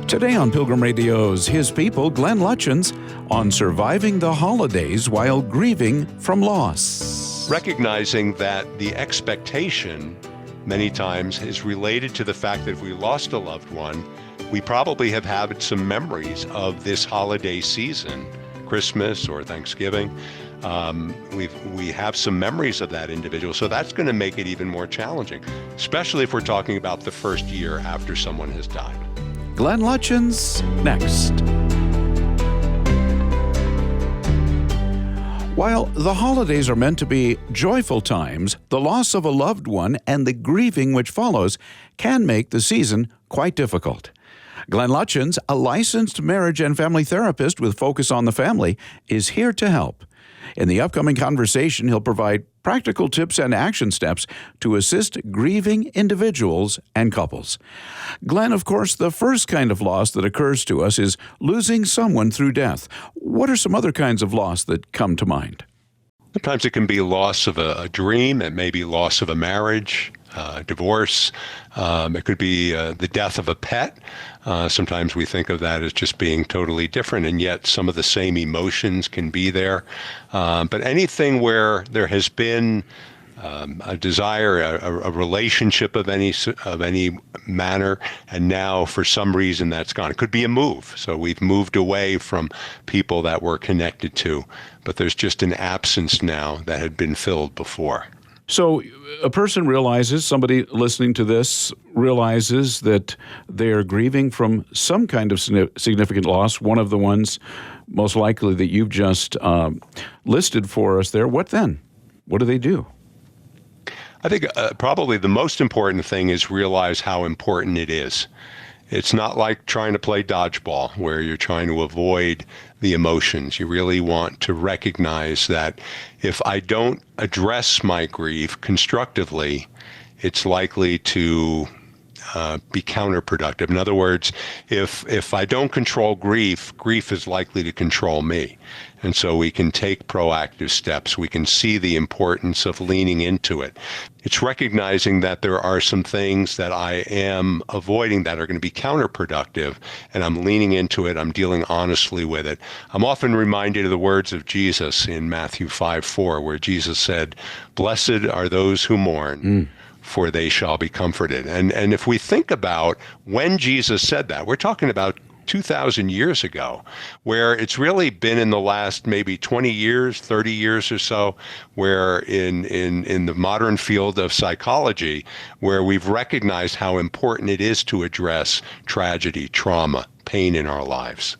Today on Pilgrim Radio's His People, Glenn Lutjens on surviving the holidays while grieving from loss. Recognizing that the expectation many times is related to the fact that if we lost a loved one, we probably have had some memories of this holiday season, Christmas or Thanksgiving. We have some memories of that individual, so that's going to make it even more challenging, especially if we're talking about the first year after someone has died. Glenn Lutjens, next. While the holidays are meant to be joyful times, the loss of a loved one and the grieving which follows can make the season quite difficult. Glenn Lutjens, a licensed marriage and family therapist with focus on the family, is here to help. In the upcoming conversation, he'll provide practical tips and action steps to assist grieving individuals and couples. Glenn, of course, the first kind of loss that occurs to us is losing someone through death. What are some other kinds of loss that come to mind? Sometimes it can be loss of a dream. It may be loss of a marriage, divorce. It could be the death of a pet. Sometimes we think of that as just being totally different, and yet some of the same emotions can be there. But anything where there has been a desire, a relationship of any manner, and now for some reason that's gone. It could be a move. So we've moved away from people that we're connected to, but there's just an absence now that had been filled before. So a person realizes, somebody listening to this realizes that they are grieving from some kind of significant loss, one of the ones most likely that you've just listed for us there. What then? What do they do? I think probably the most important thing is realize how important it is. It's not like trying to play dodgeball where you're trying to avoid the emotions. You really want to recognize that if I don't address my grief constructively, it's likely to be counterproductive. In other words, if I don't control grief, grief is likely to control me. And so we can take proactive steps. We can see the importance of leaning into it. It's recognizing that there are some things that I am avoiding that are going to be counterproductive, and I'm leaning into it. I'm dealing honestly with it. I'm often reminded of the words of Jesus in Matthew 5:4, where Jesus said, "Blessed are those who mourn, for they shall be comforted." And if we think about when Jesus said that, we're talking about 2,000 years ago, where it's really been in the last maybe 20 years, 30 years or so, where in the modern field of psychology, where we've recognized how important it is to address tragedy, trauma, pain in our lives.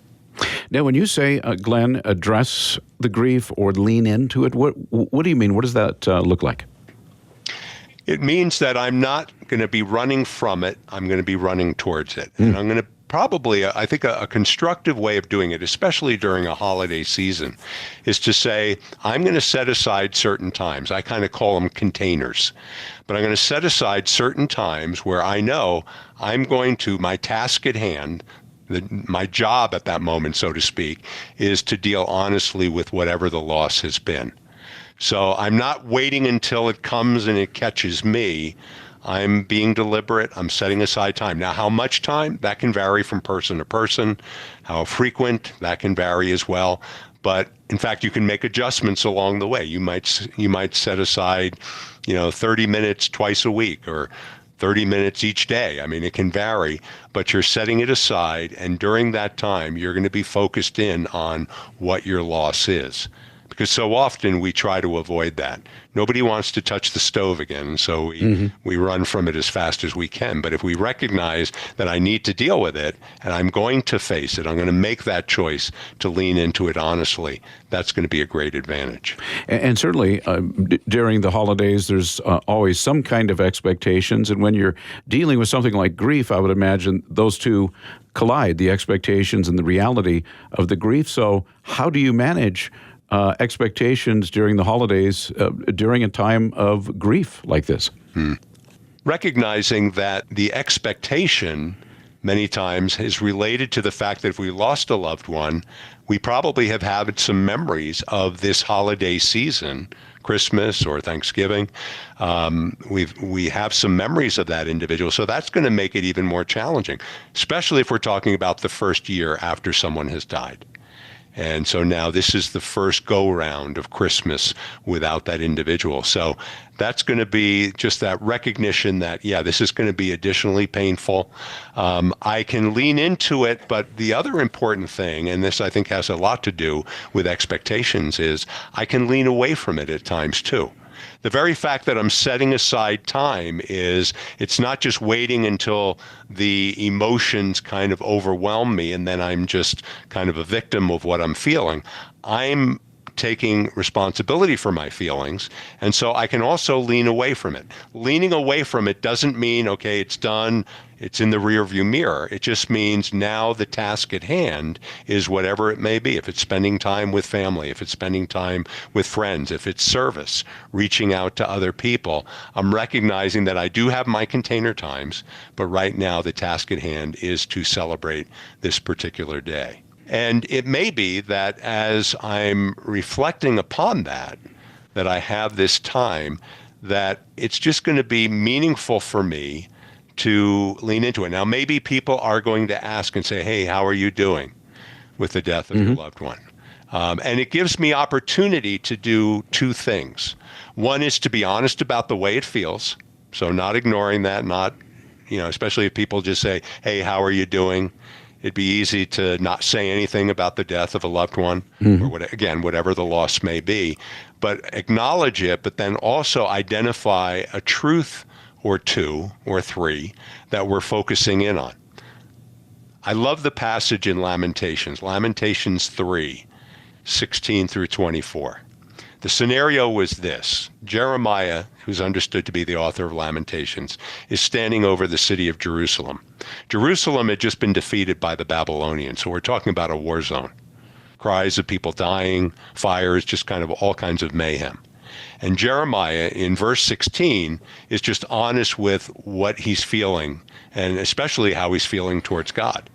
Now, when you say, Glenn, address the grief or lean into it, what do you mean? What does that look like? It means that I'm not going to be running from it. I'm going to be running towards it. And I'm going to probably, I think a constructive way of doing it, especially during a holiday season, is to say, I'm going to set aside certain times. I kind of call them containers. But I'm going to set aside certain times where I know I'm going to, my task at hand, my job at that moment, so to speak, is to deal honestly with whatever the loss has been. So I'm not waiting until it comes and it catches me. I'm being deliberate. I'm setting aside time. Now, how much time? That can vary from person to person. How frequent? That can vary as well. But in fact, you can make adjustments along the way. You might set aside, 30 minutes twice a week or 30 minutes each day. I mean, it can vary, but you're setting it aside. And during that time, you're going to be focused in on what your loss is. Because so often we try to avoid that. Nobody wants to touch the stove again, so we run from it as fast as we can. But if we recognize that I need to deal with it, and I'm going to face it, I'm going to make that choice to lean into it honestly, that's going to be a great advantage. And certainly during the holidays, there's always some kind of expectations. And when you're dealing with something like grief, I would imagine those two collide, the expectations and the reality of the grief. So how do you manage expectations during the holidays, during a time of grief like this? Recognizing that the expectation many times is related to the fact that if we lost a loved one, we probably have had some memories of this holiday season, Christmas or Thanksgiving. We have some memories of that individual, so that's going to make it even more challenging, especially if we're talking about the first year after someone has died. And so now this is the first go-round of Christmas without that individual. So that's going to be just that recognition that, yeah, this is going to be additionally painful. I can lean into it, but the other important thing, and this I think has a lot to do with expectations, is I can lean away from it at times too. The very fact that I'm setting aside time is, it's not just waiting until the emotions kind of overwhelm me and then I'm just kind of a victim of what I'm feeling. I'm taking responsibility for my feelings, and so I can also lean away from it. Leaning away from it doesn't mean, okay, it's done, it's in the rearview mirror. It just means now the task at hand is whatever it may be. If it's spending time with family, if it's spending time with friends, if it's service, reaching out to other people, I'm recognizing that I do have my container times, but right now the task at hand is to celebrate this particular day. And it may be that as I'm reflecting upon that I have this time, that it's just going to be meaningful for me to lean into it. Now, maybe people are going to ask and say, hey, how are you doing with the death of your loved one? And it gives me opportunity to do two things. One is to be honest about the way it feels. So not ignoring that, not, especially if people just say, hey, how are you doing? It'd be easy to not say anything about the death of a loved one, or whatever the loss may be, but acknowledge it, but then also identify a truth or two or three that we're focusing in on. I love the passage in Lamentations 3:16 through 24. The scenario was this. Jeremiah, who's understood to be the author of Lamentations, is standing over the city of Jerusalem. Jerusalem had just been defeated by the Babylonians, so we're talking about a war zone. Cries of people dying, fires, just kind of all kinds of mayhem. And Jeremiah, in verse 16, is just honest with what he's feeling, and especially how he's feeling towards God.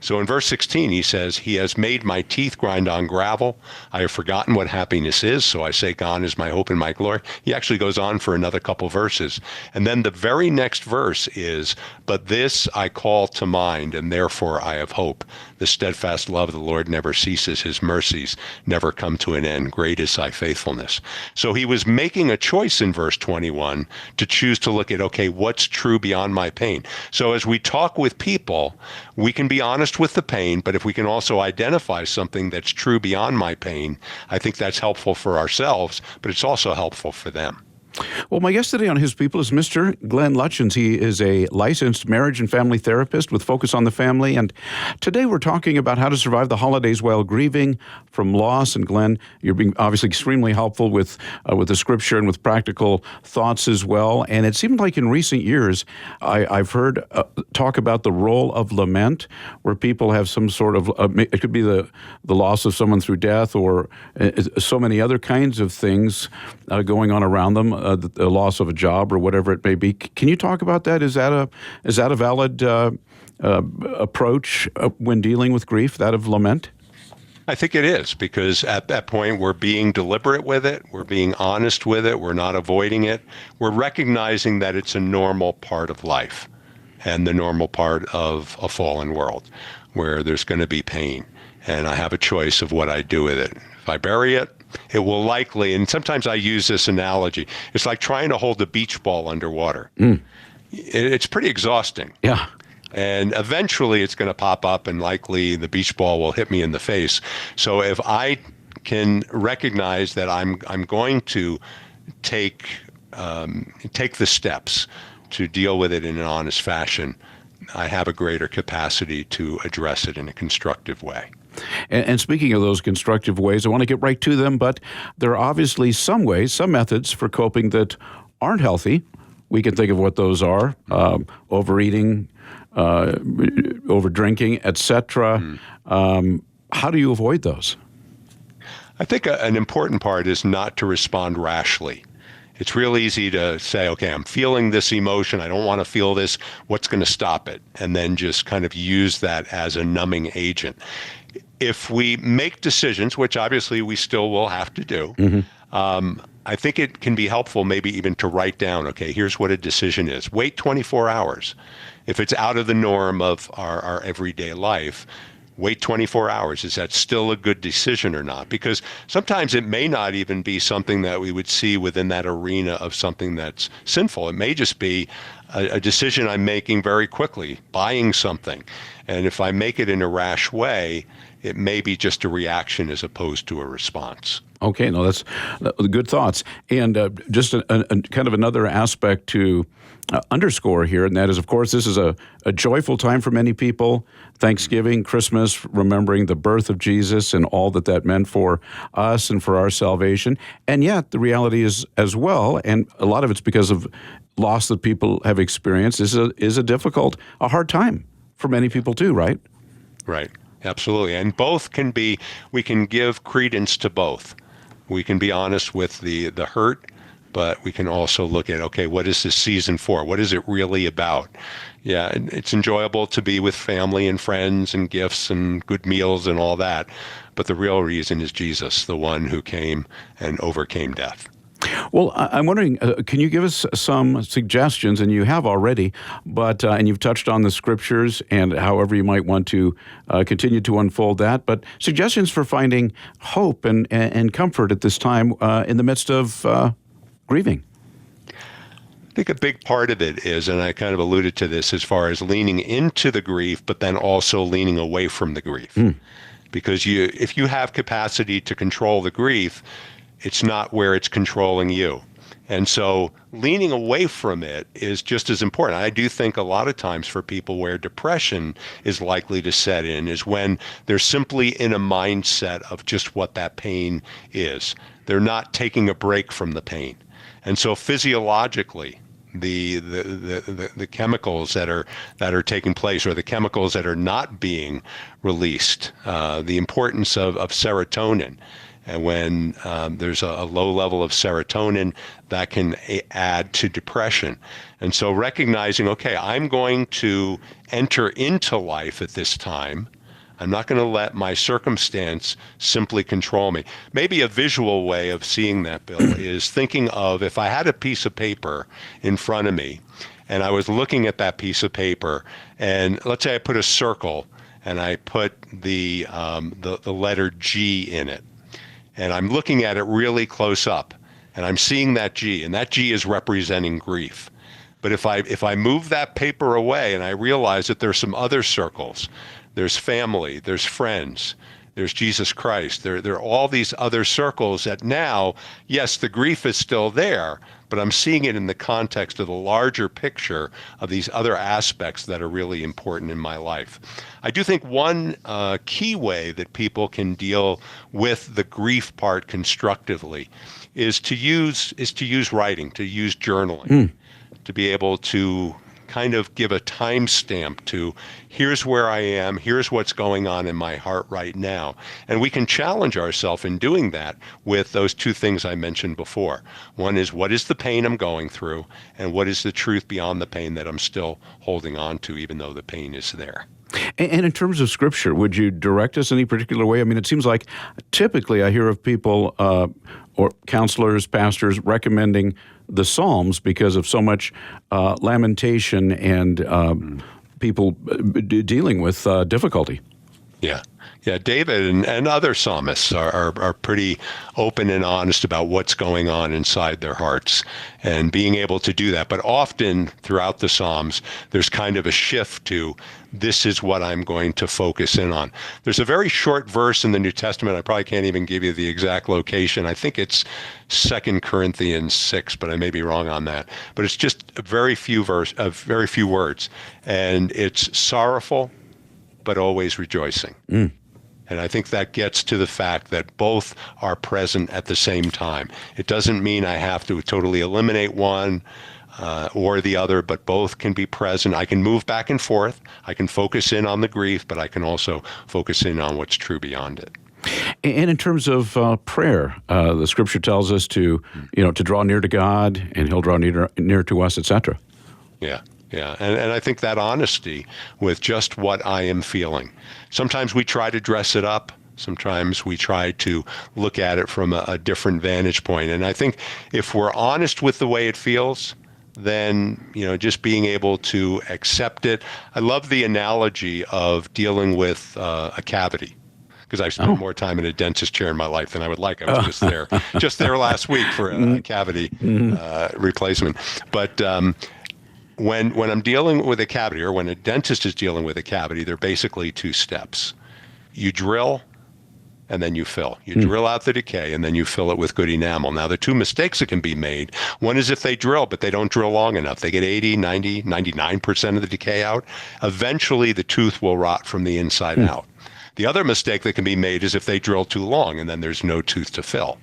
So in verse 16, he says, he has made my teeth grind on gravel. I have forgotten what happiness is, so I say, gone is my hope and my glory. He actually goes on for another couple verses. And then the very next verse is, but this I call to mind, and therefore I have hope. The steadfast love of the Lord never ceases. His mercies never come to an end. Great is thy faithfulness. So he was making a choice in verse 21 to choose to look at, okay, what's true beyond my pain? So as we talk with people, we can be honest with the pain, but if we can also identify something that's true beyond my pain, I think that's helpful for ourselves, but it's also helpful for them. Well, my guest today on His People is Mr. Glenn Lutjens. He is a licensed marriage and family therapist with focus on the family. And today we're talking about how to survive the holidays while grieving from loss. And Glenn, you're being obviously extremely helpful with the scripture and with practical thoughts as well. And it seemed like in recent years, I've heard talk about the role of lament, where people have some sort of, it could be the loss of someone through death or so many other kinds of things going on around them. The loss of a job or whatever it may be. Can you talk about that? Is that a valid approach when dealing with grief, that of lament? I think it is, because at that point we're being deliberate with it, we're being honest with it, we're not avoiding it, we're recognizing that it's a normal part of life and the normal part of a fallen world where there's going to be pain. And I have a choice of what I do with it. If I bury it, it will likely, and sometimes I use this analogy, it's like trying to hold a beach ball underwater. It's pretty exhausting. Yeah. And eventually it's going to pop up and likely the beach ball will hit me in the face. So if I can recognize that I'm going to take the steps to deal with it in an honest fashion, I have a greater capacity to address it in a constructive way. And speaking of those constructive ways, I want to get right to them, but there are obviously some ways, some methods for coping that aren't healthy. We can think of what those are: overeating, over drinking, etc. How do you avoid those? I think an important part is not to respond rashly. It's real easy to say, okay, I'm feeling this emotion. I don't want to feel this. What's going to stop it? And then just kind of use that as a numbing agent. If we make decisions, which obviously we still will have to do, I think it can be helpful maybe even to write down, okay, here's what a decision is. Wait 24 hours. If it's out of the norm of our everyday life, wait 24 hours. Is that still a good decision or not? Because sometimes it may not even be something that we would see within that arena of something that's sinful. It may just be a decision I'm making very quickly, buying something. And if I make it in a rash way, it may be just a reaction as opposed to a response. Okay, no, that's good thoughts. And just a kind of another aspect to underscore here, and that is, of course, this is a joyful time for many people. Thanksgiving, Christmas, remembering the birth of Jesus and all that meant for us and for our salvation. And yet, the reality is as well, and a lot of it's because of loss that people have experienced, is a hard time for many people too, right? Right, absolutely. And both we can give credence to both. We can be honest with the hurt, but we can also look at, okay, what is this season for? What is it really about? Yeah, it's enjoyable to be with family and friends and gifts and good meals and all that. But the real reason is Jesus, the one who came and overcame death. Well, I'm wondering, can you give us some suggestions, and you have already, but and you've touched on the scriptures and however you might want to continue to unfold that, but suggestions for finding hope and comfort at this time in the midst of grieving? I think a big part of it is, and I kind of alluded to this as far as leaning into the grief, but then also leaning away from the grief. Because if you have capacity to control the grief, it's not where it's controlling you. And so leaning away from it is just as important. I do think a lot of times for people where depression is likely to set in is when they're simply in a mindset of just what that pain is. They're not taking a break from the pain. And so physiologically, the chemicals that are taking place, or the chemicals that are not being released, the importance of serotonin. And when there's a low level of serotonin, that can add to depression. And so recognizing, okay, I'm going to enter into life at this time. I'm not going to let my circumstance simply control me. Maybe a visual way of seeing that, Bill, is thinking of if I had a piece of paper in front of me and I was looking at that piece of paper, and let's say I put a circle and I put the letter G in it. And I'm looking at it really close up, and I'm seeing that G, and that G is representing grief. But if I move that paper away and I realize that there's some other circles, there's family, there's friends, there's Jesus Christ, there are all these other circles that now, yes, the grief is still there, but I'm seeing it in the context of the larger picture of these other aspects that are really important in my life. I do think one key way that people can deal with the grief part constructively is to use writing, to use journaling, to be able to kind of give a timestamp to here's where I am, here's what's going on in my heart right now. And we can challenge ourselves in doing that with those two things I mentioned before. One is, what is the pain I'm going through, and what is the truth beyond the pain that I'm still holding on to, even though the pain is there. And in terms of Scripture, would you direct us any particular way? I mean, it seems like typically I hear of people or counselors, pastors recommending the Psalms because of so much lamentation and people dealing with difficulty. Yeah, David and other psalmists are pretty open and honest about what's going on inside their hearts and being able to do that. But often throughout the Psalms, there's kind of a shift to this is what I'm going to focus in on. There's a very short verse in the New Testament. I probably can't even give you the exact location. I think it's 2 Corinthians 6, but I may be wrong on that. But it's just a very few words. And it's sorrowful, but always rejoicing. And I think that gets to the fact that both are present at the same time. It doesn't mean I have to totally eliminate one or the other, but both can be present. I can move back and forth. I can focus in on the grief, but I can also focus in on what's true beyond it. And in terms of prayer, the Scripture tells us to draw near to God, and He'll draw near to us, etc. Yeah. And I think that honesty with just what I am feeling. Sometimes we try to dress it up, Sometimes we try to look at it from a different vantage point. And I think if we're honest with the way it feels, then, just being able to accept it. I love the analogy of dealing with a cavity, because I've spent more time in a dentist chair in my life than I would like. I was just there last week for a cavity replacement. But when I'm dealing with a cavity, or when a dentist is dealing with a cavity, there are basically two steps. You drill, and then you fill. You drill out the decay, and then you fill it with good enamel. Now, there are two mistakes that can be made. One is if they drill, but they don't drill long enough. They get 80, 90, 99% of the decay out. Eventually, the tooth will rot from the inside out. The other mistake that can be made is if they drill too long, and then there's no tooth to fill.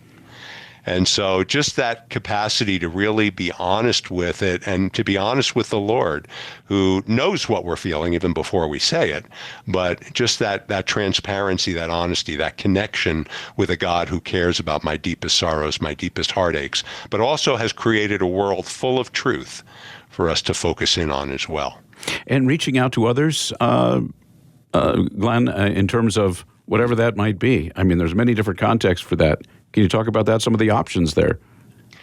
And so just that capacity to really be honest with it, and to be honest with the Lord, who knows what we're feeling even before we say it, but just that transparency, that honesty, that connection with a God who cares about my deepest sorrows, my deepest heartaches, but also has created a world full of truth for us to focus in on as well. And reaching out to others, Glenn, in terms of whatever that might be. I mean, there's many different contexts for that. Can you talk about that, some of the options there?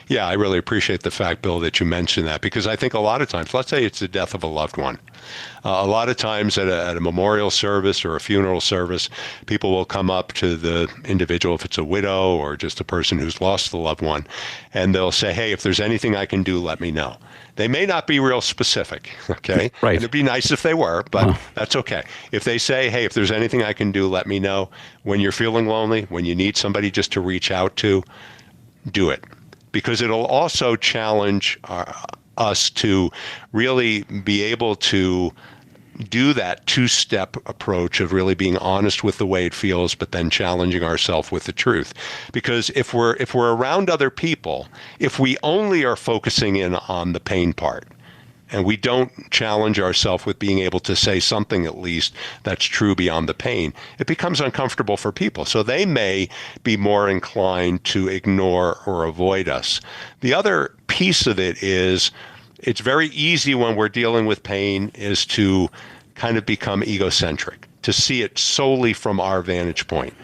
Yeah, I really appreciate the fact, Bill, that you mentioned that, because I think a lot of times, let's say it's the death of a loved one. A lot of times at a memorial service or a funeral service, people will come up to the individual, if it's a widow or just a person who's lost a loved one, and they'll say, hey, if there's anything I can do, let me know. They may not be real specific, okay? Right. And it'd be nice if they were, but that's okay. If they say, hey, if there's anything I can do, let me know. When you're feeling lonely, when you need somebody just to reach out to, do it. Because it'll also challenge us to really be able to do that two-step approach of really being honest with the way it feels, but then challenging ourselves with the truth. Because if we're around other people, if we only are focusing in on the pain part, and we don't challenge ourselves with being able to say something at least that's true beyond the pain, it becomes uncomfortable for people. So they may be more inclined to ignore or avoid us. The other piece of it is, it's very easy when we're dealing with pain is to kind of become egocentric, to see it solely from our vantage point.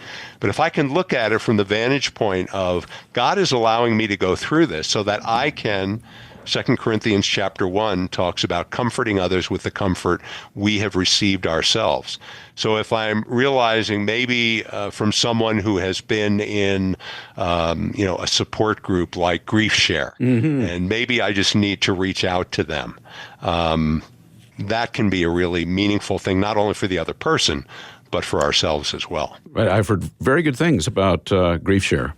But if I can look at it from the vantage point of God is allowing me to go through this so that I can, 2 Corinthians chapter 1 talks about comforting others with the comfort we have received ourselves. So if I'm realizing maybe from someone who has been in, a support group like Grief Share, and maybe I just need to reach out to them, that can be a really meaningful thing, not only for the other person, but for ourselves as well. Right. I've heard very good things about Grief Share.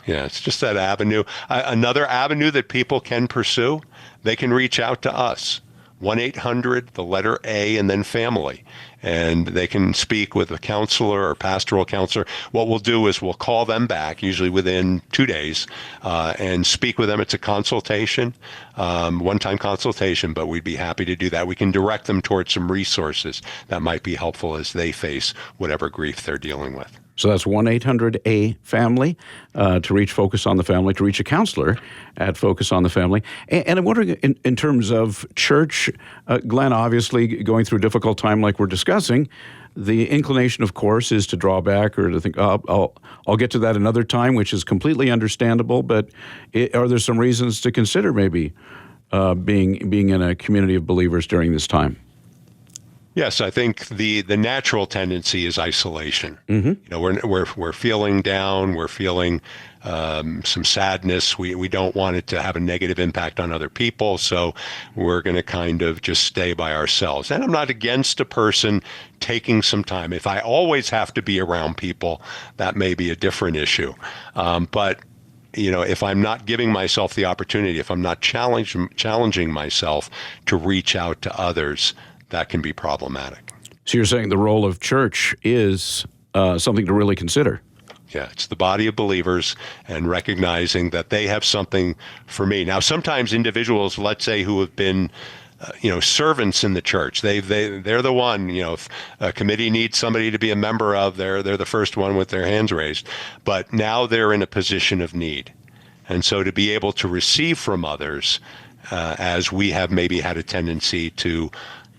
Yeah, it's just that avenue. Another avenue that people can pursue, they can reach out to us. 1-800, the letter A, and then family. And they can speak with a counselor or pastoral counselor. What we'll do is we'll call them back, usually within 2 days, and speak with them. It's a consultation, one-time consultation, but we'd be happy to do that. We can direct them towards some resources that might be helpful as they face whatever grief they're dealing with. So that's 1-800-A-FAMILY to reach Focus on the Family, to reach a counselor at Focus on the Family. And I'm wondering, in terms of church, Glenn, obviously going through a difficult time like we're discussing, the inclination, of course, is to draw back or to think, I'll get to that another time, which is completely understandable. But are there some reasons to consider maybe being in a community of believers during this time? Yes, I think the natural tendency is isolation. We're feeling down. We're feeling some sadness. We don't want it to have a negative impact on other people, so we're going to kind of just stay by ourselves. And I'm not against a person taking some time. If I always have to be around people, that may be a different issue. But if I'm not giving myself the opportunity, if I'm not challenging myself to reach out to others, that can be problematic. So you're saying the role of church is something to really consider? Yeah, it's the body of believers and recognizing that they have something for me. Now, sometimes individuals, let's say, who have been servants in the church, they're the one, if a committee needs somebody to be a member of, they're the first one with their hands raised. But now they're in a position of need. And so to be able to receive from others, as we have maybe had a tendency to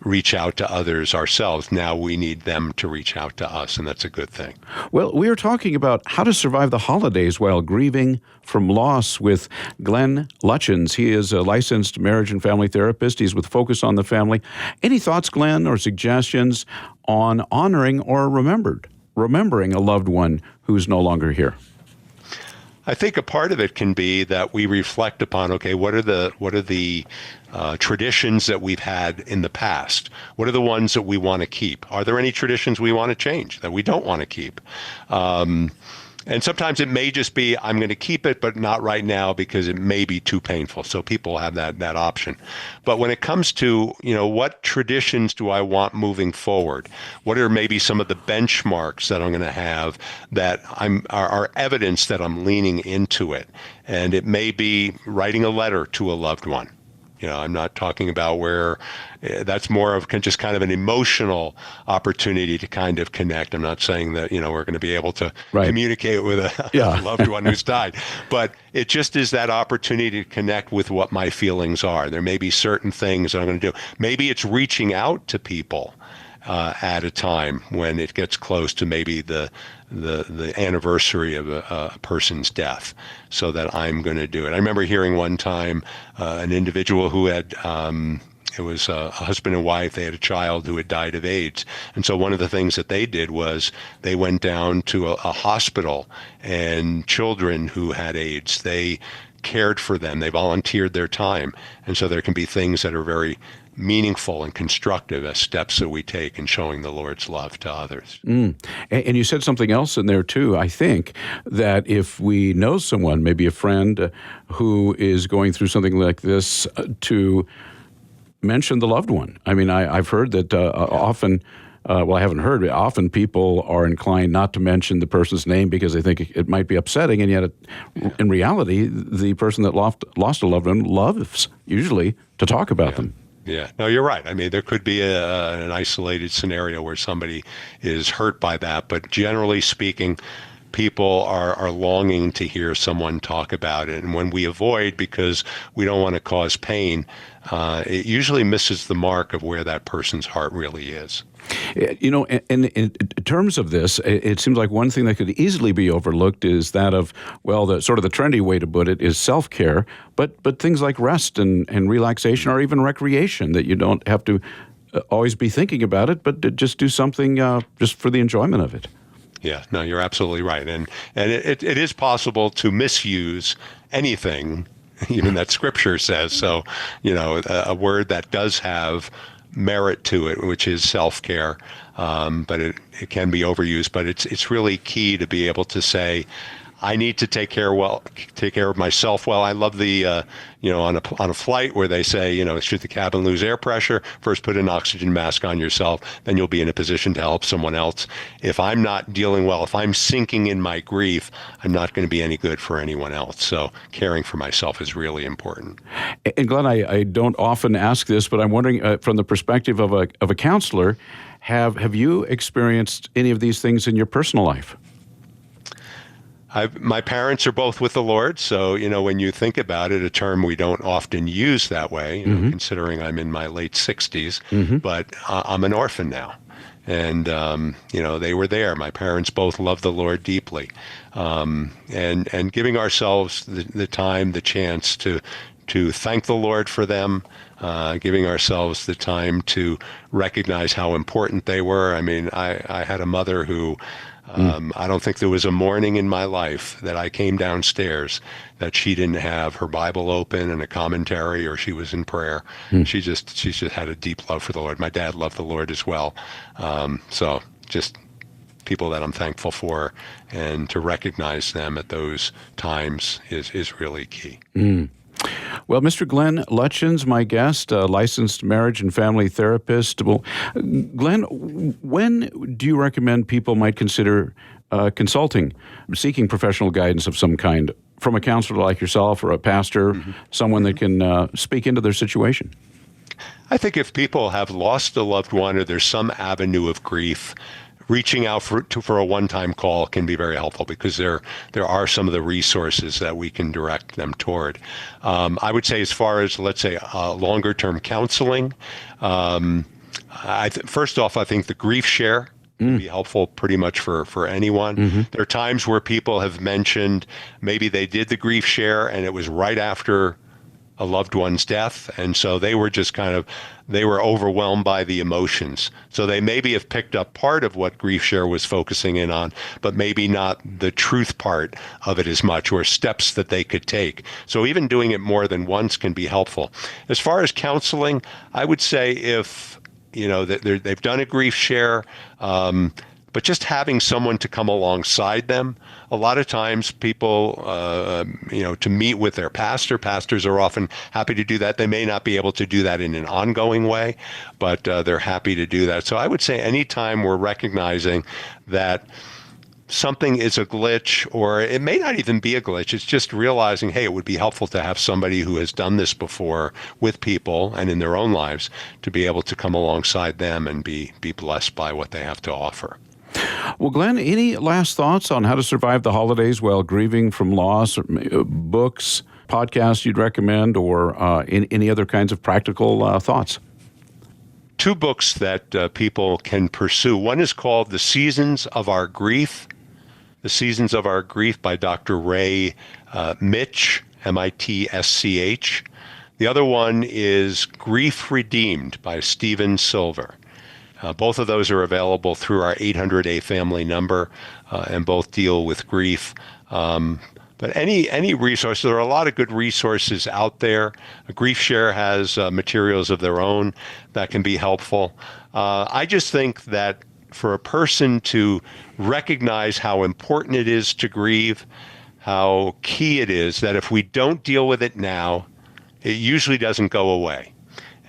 reach out to others ourselves. Now we need them to reach out to us, and that's a good thing. Well, we are talking about how to survive the holidays while grieving from loss with Glenn Lutjens. He is a licensed marriage and family therapist. He's with Focus on the Family. Any thoughts, Glenn, or suggestions on honoring or remembering a loved one who's no longer here? I think a part of it can be that we reflect upon, okay, what are the traditions that we've had in the past? What are the ones that we want to keep? Are there any traditions we want to change that we don't want to keep? And sometimes it may just be, I'm going to keep it, but not right now because it may be too painful. So people have that option. But when it comes to, what traditions do I want moving forward? What are maybe some of the benchmarks that I'm going to have that are evidence that I'm leaning into it? And it may be writing a letter to a loved one. I'm not talking about where that's more of just kind of an emotional opportunity to kind of connect. I'm not saying that, we're going to be able to communicate with a loved one who's died, but it just is that opportunity to connect with what my feelings are. There may be certain things that I'm going to do. Maybe it's reaching out to people at a time when it gets close to maybe the anniversary of a person's death, so that I'm going to do it. I remember hearing one time an individual who had, it was a husband and wife, they had a child who had died of AIDS. And so one of the things that they did was they went down to a hospital, and children who had AIDS, they cared for them. They volunteered their time. And so there can be things that are very meaningful and constructive as steps that we take in showing the Lord's love to others. And you said something else in there too, I think, that if we know someone, maybe a friend who is going through something like this, to mention the loved one. I mean, I've heard that often, I haven't heard it, often people are inclined not to mention the person's name because they think it might be upsetting, and yet in reality, the person that lost a loved one loves usually to talk about them. Yeah, no, you're right. I mean, there could be an isolated scenario where somebody is hurt by that, but generally speaking, people are longing to hear someone talk about it. And when we avoid because we don't want to cause pain, it usually misses the mark of where that person's heart really is. In terms of this, it seems like one thing that could easily be overlooked is that of, the sort of the trendy way to put it is self-care, but things like rest and relaxation or even recreation, that you don't have to always be thinking about it, but just do something just for the enjoyment of it. Yeah, no, you're absolutely right. And it is possible to misuse anything, even that Scripture says. So, a word that does have merit to it, which is self-care, but it can be overused. But it's really key to be able to say, I need to take care of myself well. I love the on a flight where they say, should the cabin lose air pressure, first put an oxygen mask on yourself, then you'll be in a position to help someone else. If I'm not dealing well, if I'm sinking in my grief, I'm not going to be any good for anyone else. So caring for myself is really important. And Glenn, I don't often ask this, but I'm wondering from the perspective of a counselor, have you experienced any of these things in your personal life? My parents are both with the Lord, so, when you think about it, a term we don't often use that way, considering I'm in my late 60s, but I'm an orphan now. And, they were there. My parents both loved the Lord deeply. And giving ourselves the time, the chance to thank the Lord for them, giving ourselves the time to recognize how important they were. I mean, I had a mother who... I don't think there was a morning in my life that I came downstairs that she didn't have her Bible open and a commentary, or she was in prayer. She just had a deep love for the Lord. My dad loved the Lord as well. So just people that I'm thankful for, and to recognize them at those times is really key. Well, Mr. Glenn Lutjens, my guest, a licensed marriage and family therapist. Well, Glenn, when do you recommend people might consider seeking professional guidance of some kind from a counselor like yourself or a pastor, someone that can speak into their situation? I think if people have lost a loved one or there's some avenue of grief, reaching out for a one-time call can be very helpful, because there are some of the resources that we can direct them toward. I would say, as far as, let's say, longer-term counseling, First off, I think the grief share can be helpful pretty much for anyone. There are times where people have mentioned maybe they did the grief share and it was right after a loved one's death, and so they were just they were overwhelmed by the emotions. So they maybe have picked up part of what grief share was focusing in on, but maybe not the truth part of it as much, or steps that they could take. So even doing it more than once can be helpful. As far as counseling, I would say if they've done a grief share, but just having someone to come alongside them. A lot of times people, to meet with their pastor. Pastors are often happy to do that. They may not be able to do that in an ongoing way, but they're happy to do that. So I would say anytime we're recognizing that something is a glitch, or it may not even be a glitch, it's just realizing, hey, it would be helpful to have somebody who has done this before with people and in their own lives to be able to come alongside them and be blessed by what they have to offer. Well, Glenn, any last thoughts on how to survive the holidays while grieving from loss, or books, podcasts you'd recommend, or any other kinds of practical thoughts? Two books that people can pursue. One is called The Seasons of Our Grief. The Seasons of Our Grief by Dr. Ray Mitch, Mitsch. The other one is Grief Redeemed by Stephen Silver. Both of those are available through our 800-A family number, and both deal with grief. But any resource, there are a lot of good resources out there. Grief Share has materials of their own that can be helpful. I just think that for a person to recognize how important it is to grieve, how key it is that if we don't deal with it now, it usually doesn't go away.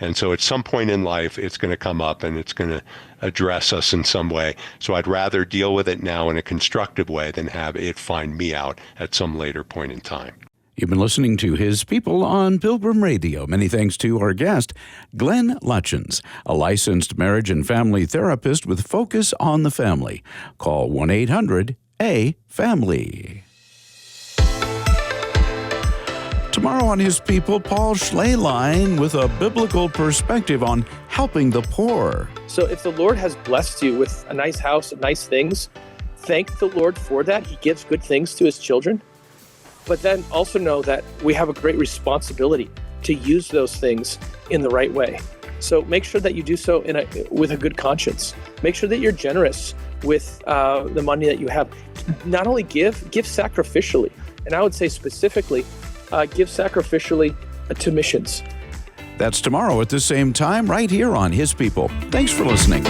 And so at some point in life, it's going to come up and it's going to address us in some way. So I'd rather deal with it now in a constructive way than have it find me out at some later point in time. You've been listening to His People on Pilgrim Radio. Many thanks to our guest, Glenn Lutjens, a licensed marriage and family therapist with focus on the family. Call 1-800-A-FAMILY. Tomorrow on His People, Paul Schleline with a biblical perspective on helping the poor. So if the Lord has blessed you with a nice house and nice things, thank the Lord for that. He gives good things to his children. But then also know that we have a great responsibility to use those things in the right way. So make sure that you do so with a good conscience. Make sure that you're generous with the money that you have. Not only give sacrificially. And I would say specifically, give sacrificially to missions. That's tomorrow at the same time, right here on His People. Thanks for listening.